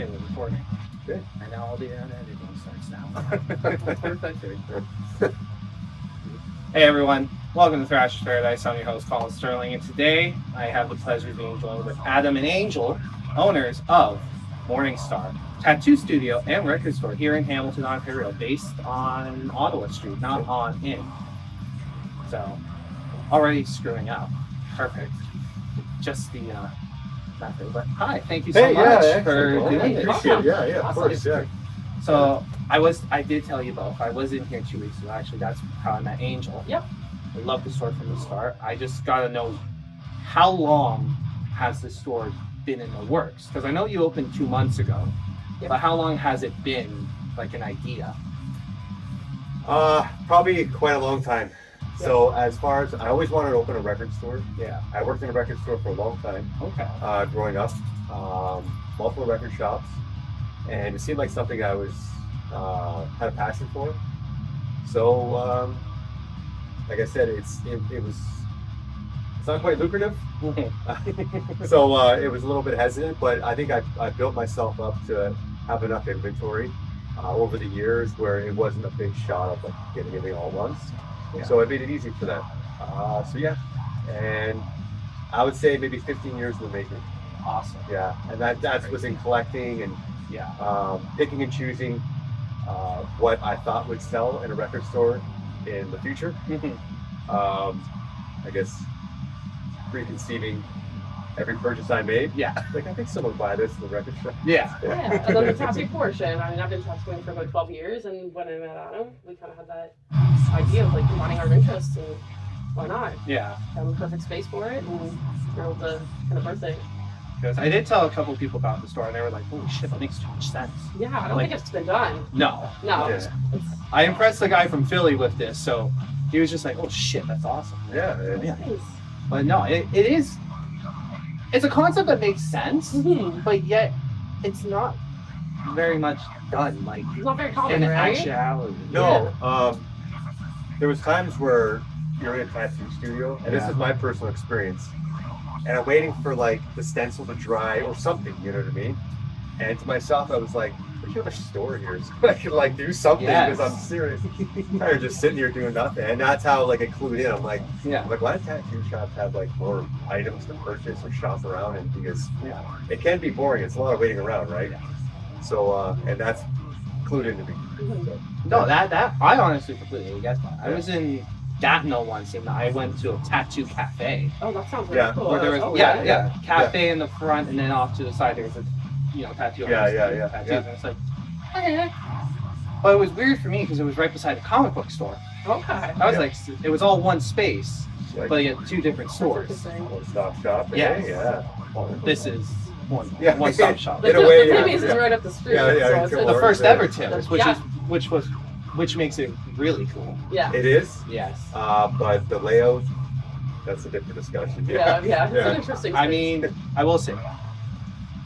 Okay, we're recording. Good. And now all the editing starts now. Hey everyone, welcome to Thrashers Paradise. I'm your host, Colin Sterling, and today I have the pleasure of being joined with Adam and Angel, owners of Mourning Star, tattoo studio and record store here in Hamilton, Ontario, based on Ottawa Street, not on in. So, already screwing up. Perfect. Just the method. But hi, thank you so much for doing this. Appreciate it. Yeah, of course, yeah. So I did tell you both. I was in here 2 weeks ago. Actually, that's how I met Angel. Yep. I love the store from the start. I just gotta know, how long has the store been in the works? Because I know you opened 2 months ago, but how long has it been, like, an idea? Probably quite a long time. So as far as, I always wanted to open a record store. Yeah. I worked in a record store for a long time. Okay. Growing up, multiple record shops, and it seemed like something I was had a passion for. So, like I said, it's not quite lucrative. So it was a little bit hesitant, but I think I built myself up to have enough inventory over the years where it wasn't a big shot of like getting everything all at once. Yeah. So it made it easy for that. So yeah, and I would say maybe 15 years in the making. Awesome. Yeah, and that was in collecting and picking and choosing what I thought would sell in a record store in the future. I guess preconceiving every purchase I made. Yeah. Like, I think someone would buy this in the record shop. Yeah. Yeah, and then the tattoo portion. I mean, I've been tattooing for about 12 years, and when I met Adam, we kind of had that idea of like combining our interests, and why not? Yeah. Have a perfect space for it, and we're able to kind of birth it. Because I did tell a couple people about the store, and they were like, "Holy shit, that makes too much sense." Yeah, I don't think it's been done. No. No. Yeah. It's, I impressed the guy from Philly with this, so he was just like, "Oh shit, that's awesome." Yeah. Yeah. nice. But no, it is. It's a concept that makes sense, but yet it's not very much done. Like, It's not very common, in right? actuality. No. There was times where you're in a tattoo studio, and this is my personal experience, and I'm waiting for like the stencil to dry or something, you know what I mean? And to myself, I was like, "There's another store here, so I can like do something because I'm serious." Or just sitting here doing nothing, and that's how like I clued in. I'm like, why do tattoo shops have like more items to purchase or shop around? And because it can be boring. It's a lot of waiting around, right? So, and that's clued into me. So, No, that I honestly completely get that. I was in Gatineau once, and I went to a tattoo cafe. Oh, that sounds really cool. Where there was Okay. cafe in the front, and then off to the side there's a tattoo. Tattoos, and it's like, hey. But it was weird for me because it was right beside a comic book store. Okay. I was like, it was all one space, like, but you had two different stores. one-stop shop. Yes. Yeah. Well, this is one-stop shop. In a way, the Timmy's is right up the street. Yeah, so The it's first ever Timmy's, Yeah. which makes it really cool. Yeah. It is. Yes. But the layout, that's a different discussion. Yeah. It's an interesting. I space. mean, I will say,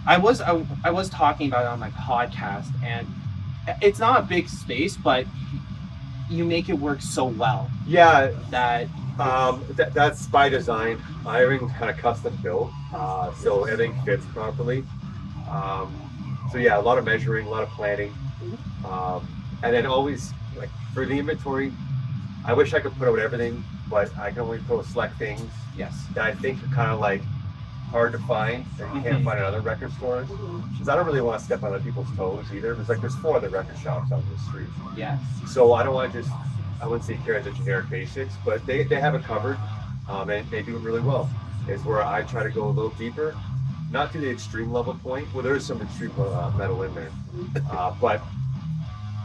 I was talking about it on my podcast, and it's not a big space, but you make it work so well. Yeah. That That's by design. Everything's kind of custom built, so everything fits properly. So yeah, a lot of measuring, a lot of planning, and then always like for the inventory, I wish I could put out everything, but I can only put out select things that I think are kind of like hard to find that you can't find in other record stores. Because I don't really want to step on other people's toes either. There's 4 other record shops on the street. Yes. So I don't want to just, I wouldn't say carry the generic basics, but they have it covered, and they do it really well. Is where I try to go a little deeper, not to the extreme level point. Well, there is some extreme metal in there, but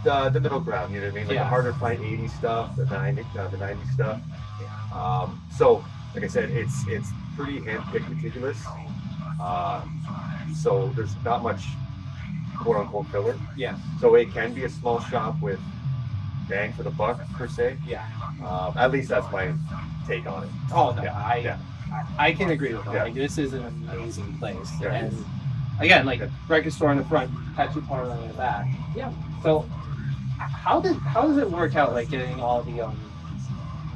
the middle ground. You know what I mean? Like the harder to find 80s stuff, the 90s stuff. So like I said, it's pretty hand-picked, meticulous. So there's not much quote-unquote filler. Yes. So it can be a small shop with bang for the buck per se. Yeah. At least that's my take on it. Oh no, I can agree with that. Yeah. Like, this is an amazing place, Yeah. and again, like record store in the front, tattoo parlor in the back. Yeah. So how does it work out? Like getting all the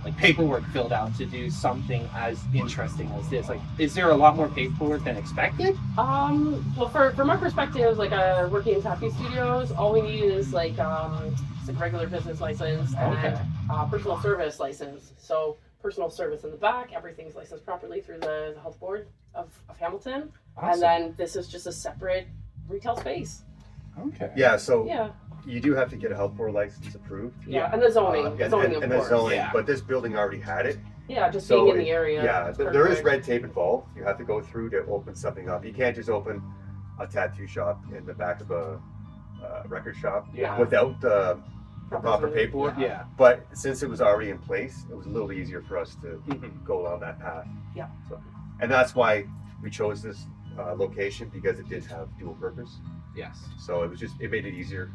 like paperwork filled out to do something as interesting as this? Like, is there a lot more paperwork than expected? Well, from our perspective, like working in tattoo studios, all we need is like just a regular business license and personal service license. So personal service in the back, everything's licensed properly through the health board of Hamilton, and then this is just a separate retail space. Okay. Yeah, so Yeah. you do have to get a health board license approved. Yeah, and the zoning, and of the course. zoning, Yeah. but this building already had it. Yeah, just So being in the area. Yeah, is there is perfect. red tape involved. You have to go through to open something up. You can't just open a tattoo shop in the back of a record shop Yeah. without the proper paperwork. Yeah. But since it was already in place, it was a little easier for us to Mhm. go along that path. Yeah. So, and that's why we chose this location, because it did have dual purpose. Yes. So it made it easier.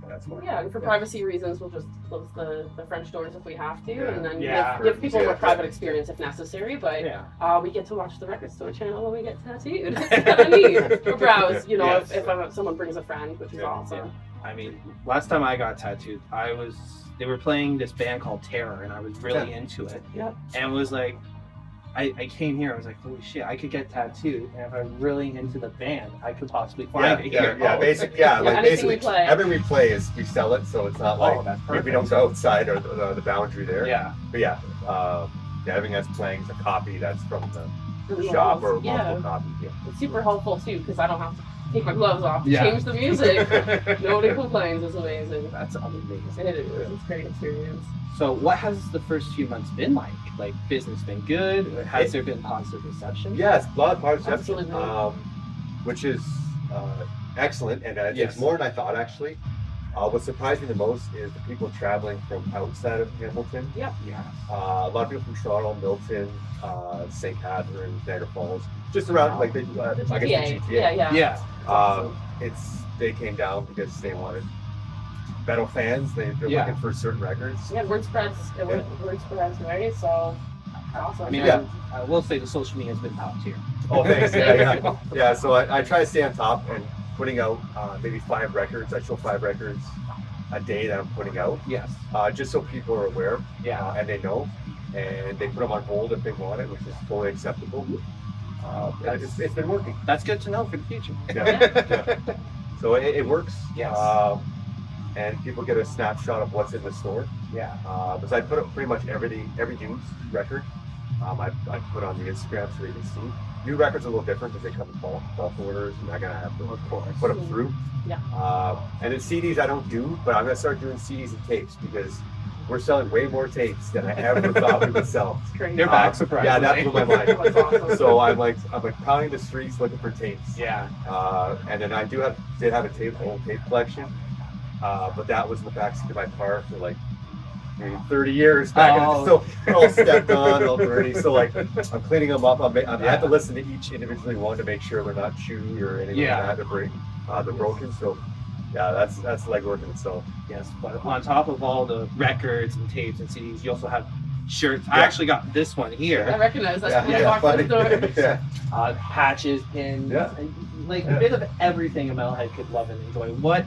That's why. Yeah, and for privacy reasons, we'll just close the French doors if we have to, Yeah. and then Yeah. give people Yeah. a private experience if necessary. But Yeah. we get to watch the record store channel when we get tattooed. It's kind of neat. Or browse, you know, Yes. if someone brings a friend, which is Yeah. awesome. I mean, last time I got tattooed, they were playing this band called Terror, and I was really into it. Yeah. And it was like, I came here, I was like, holy shit, I could get tattooed, and if I'm really into the band, I could possibly find it here. Anything we play. Everything we play is we sell it, so it's not like that's we don't go outside or the boundary there. Yeah. But yeah, everything that's playing is a copy that's from the Really shop or yeah. multiple copies. Yeah. It's super helpful too, because I don't have to take my gloves off to Yeah. change the music. Nobody complains. It's amazing. That's amazing. It is. It's a great experience. So, what has the first few months been like? Like, business been good? Has there been positive reception? Yes, a lot of positive Absolutely. reception, which is excellent, and Yes. it's more than I thought actually. What surprised me the most is the people traveling from outside of Hamilton. Yep. Yeah. A lot of people from Toronto, Milton, St. Catharines, Niagara Falls, just around like the The I guess the GTA. GTA. Yeah. Yeah. They came down because they wanted metal fans. They're Yeah. looking for certain records. Yeah, word spreads. Word spreads, right? So, awesome. I mean, Yeah. I will say the social media has been top tier. Oh, thanks. Yeah. So I try to stay on top and putting out maybe 5 records. I show 5 records a day that I'm putting out, Yes. just so people are aware Yeah. and they know, and they put them on hold if they want it, which is totally acceptable. And it's been working. That's good to know for the future. Yeah. So it works. Yes. And people get a snapshot of what's in the store. Yeah. Because I put up pretty much every dude's record. I put on the Instagram so they can see. New records are a little different because they come in bulk orders, and I gotta have to Of course. put them through. Yeah. And then CDs I don't do, but I'm gonna start doing CDs and tapes because we're selling way more tapes than I ever thought we would sell. It's crazy. They're back, surprisingly. Yeah, that blew my mind. That's awesome. So I'm like pounding the streets looking for tapes. Yeah. And then I did have a old tape collection, but that was in the backseat of my car for like maybe 30 years back. Oh. So they're all stepped on, all dirty. So like I'm cleaning them up. I have to listen to each individually one to make sure they're not chewed or anything Yeah. like that to break. They're broken. So yeah, that's legwork in itself. Yes. But on top of all the records and tapes and CDs, you also have shirts. I Yeah. actually got this one I here. recognize that Yeah, when I yeah, walked in the funny. door. Yeah. Patches, pins, Yeah. and like Yeah. a bit of everything a metalhead could love and enjoy. What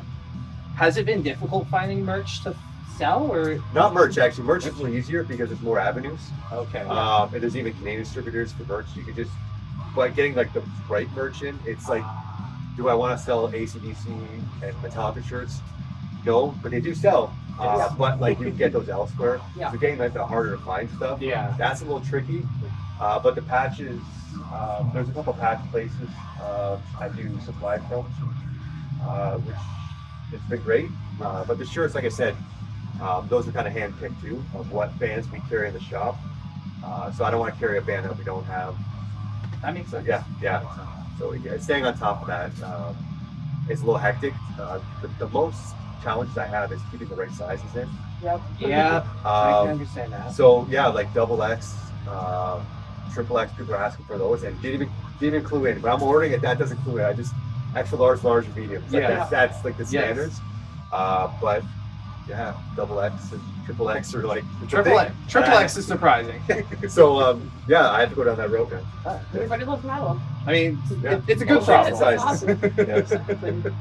has it been difficult finding merch to sell, or Not merch actually. Merch is a little easier because there's more avenues. okay? And there's even Canadian distributors for merch. You could just, but getting like the right merch in, it's like, do I want to sell AC/DC and Metallica shirts? No, but they do sell. Yes. But like you can get those elsewhere. Yeah. So getting like the harder to find stuff, Yeah. that's a little tricky. But the patches, there's a couple patch places I do supply from, which it's been great. But the shirts, like I said, those are kind of handpicked too of what bands we carry in the shop. So I don't want to carry a band that we don't have. That makes sense. Yeah. So yeah, staying on top of that is a little hectic. The most challenges I have is keeping the right sizes in. Yep. Yeah, I can Um, understand that. so yeah, like double X, triple X, people are asking for those, and didn't even clue in. When I'm ordering it, that doesn't clue in. I just extra large, large, and medium. Like Yeah. that's like the Yes. standards. But yeah, double X and triple X are like the Triple thing. X is surprising. So yeah, I have to go down that road now. Everybody loves metal. I mean, Yeah. it's a good All problem. sizes. Awesome. Yes. Exactly.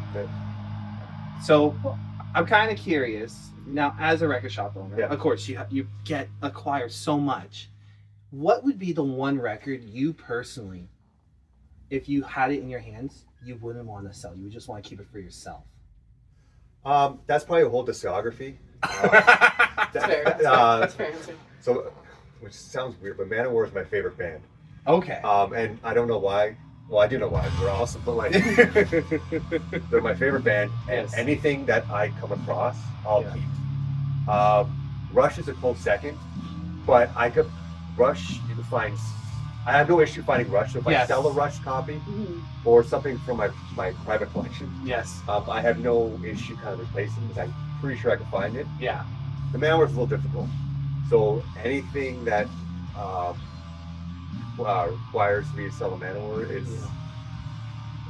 So, I'm kind of curious now, as a record shop owner. Yeah. Of course, you acquire so much. What would be the one record you personally, if you had it in your hands, you wouldn't want to sell? You would just want to keep it for yourself. That's probably a whole discography. That's fair. That's fair answer. So, which sounds weird, but Manowar is my favorite band. Okay. And I don't know why. Well, I do know why. They're awesome, but like, they're my favorite band. And Yes. anything that I come across, I'll Yeah. keep. Rush is a close second, but Rush, you can find. I have no issue finding Rush. So if I Yes. sell a Rush copy Mm-hmm. or something from my private collection, Yes. I have no issue kind of replacing because I'm pretty sure I can find it. Yeah. The Manowar is a little difficult. So anything that requires me to sell a Manowar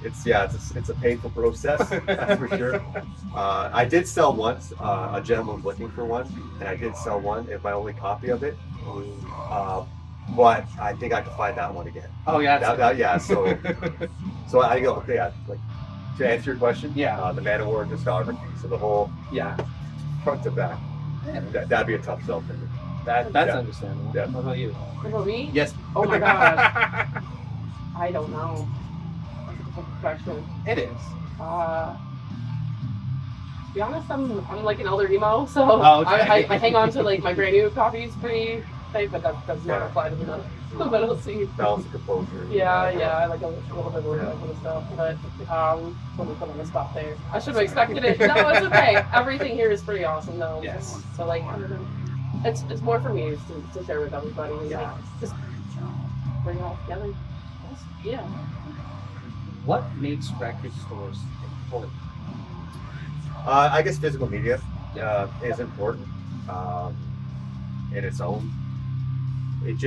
it's a painful process, that's for sure. I did sell once. A gentleman was looking for one, and I did sell one. It's my only copy of it. But I think I can find that one again. Oh yeah. Yeah. So I go, okay, like to answer your question. Yeah. The Manowar discography. So the whole Yeah. front to back. That'd be a tough sell for me. That's Yeah. understandable. Yeah. What about you? What about me? Yes. Oh my god. I don't know. That's a difficult question. It is. To be honest, I'm like an elder emo, so Oh, okay. I hang on to like my brand new copies pretty tight, but that does not apply to the middle seat. Balance of composure. Yeah, I like a little bit more kind of stuff, but let me put on the spot there. I should have expected it. No, it's okay. Everything here is pretty awesome though. Yes. So like, it's more for me to share with everybody. And, Yeah. like, just bring it all together. Yeah. What makes record stores important? I guess physical media is important in its own. It's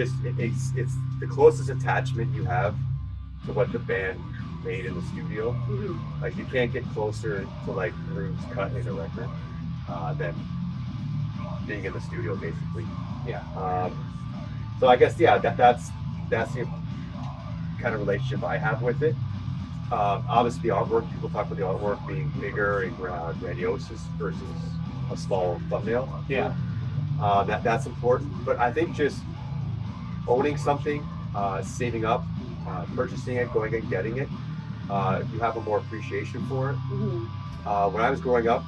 the closest attachment you have to what the band made in the studio. Mm-hmm. Like you can't get closer to like grooves cut in a record than being in the studio, basically. Yeah. So I guess that's the kind of relationship I have with it. Obviously, the artwork, people talk about the artwork being bigger and grandiose versus a small thumbnail. Yeah. That's important. But I think just owning something, saving up, purchasing it, going and getting it, you have a more appreciation for it. Mm-hmm. When I was growing up,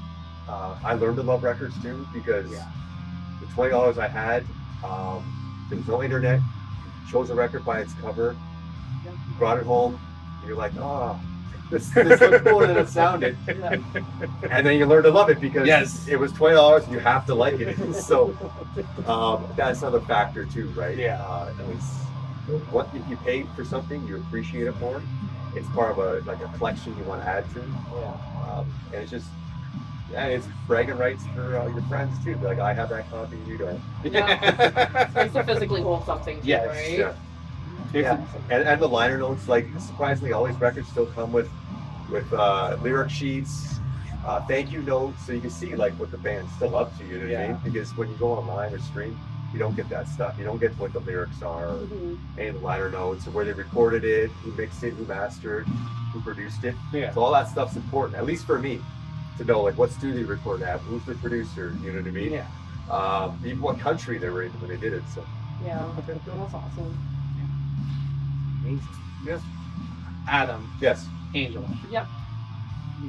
I learned to love records too because the $20 I had, there was no internet. You chose a record by its cover, you brought it home. You're like, oh, this looks cooler than it sounded. Yeah. And then you learn to love it because Yes. it was $20 and you have to like it. So that's another factor too, right? Yeah. What if you paid for something, you appreciate it more. It's part of a collection you want to add to. Yeah. And it's just, it's bragging rights for your friends too. Like I have that copy, you don't. Yeah. It's nice to physically hold something too, Yes. right? Yeah. Yeah, and the liner notes, like surprisingly, all these records still come with lyric sheets, thank you notes, so you can see like what the band's still up to. You know what I mean? Because when you go online or stream, you don't get that stuff. You don't get what the lyrics are, or any of the liner notes, or where they recorded it, who mixed it, who mastered, who produced it. Yeah. So all that stuff's important, at least for me, to know like what studio they recorded at, who's the producer. You know what I mean? Yeah. Even what country they were in when they did it. So. Yeah. That's awesome. Amazing. Yeah. Adam, Yes. Angel. Yep.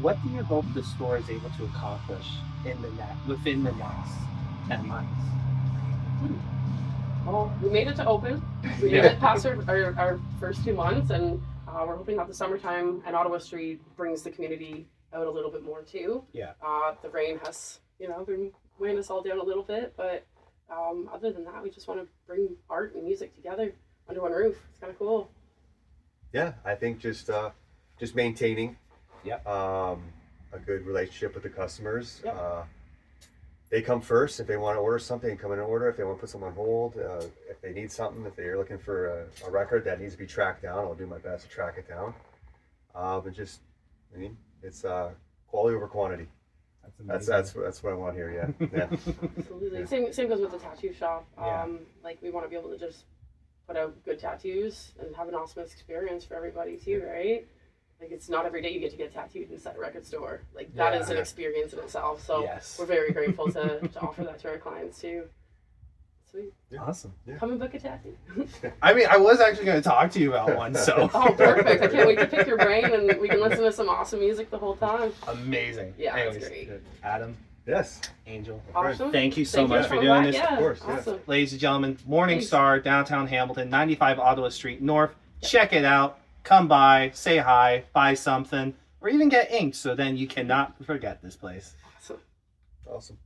What do you hope the store is able to accomplish within the next 10 months? Well, we made it to open. We made it past our first 2 months, and we're hoping that the summertime and Ottawa Street brings the community out a little bit more too. Yeah. The rain has, been weighing us all down a little bit, but other than that, we just want to bring art and music together under one roof. It's kind of cool. Yeah, I think just maintaining Yep. a good relationship with the customers. Yep. They come first. If they want to order something, come in and order. If they want to put something on hold, if they need something, if they're looking for a record that needs to be tracked down, I'll do my best to track it down. But it's quality over quantity. That's what I want here. Yeah. Yeah. Absolutely. Same goes with the tattoo shop. Yeah. Like we want to be able to just put out good tattoos and have an awesome experience for everybody too, right? Like, it's not every day you get to get tattooed inside a record store. Like, that is an experience in itself. So Yes. we're very grateful to offer that to our clients too. Sweet. Awesome. Come and book a tattoo. I mean, I was actually going to talk to you about one, so. Oh, perfect. I can't wait to pick your brain, and we can listen to some awesome music the whole time. Amazing. Yeah, Anyways, that's great. Adam, Yes. Angel, Awesome. thank you so Thank much you for so doing much. this. Yeah, Of course, yeah. awesome. Ladies and gentlemen, Mourning Thanks. Star, downtown Hamilton, 95 Ottawa Street North. Check it out. Come by, say hi, buy something, or even get inked so then you cannot forget this place. Awesome. Awesome.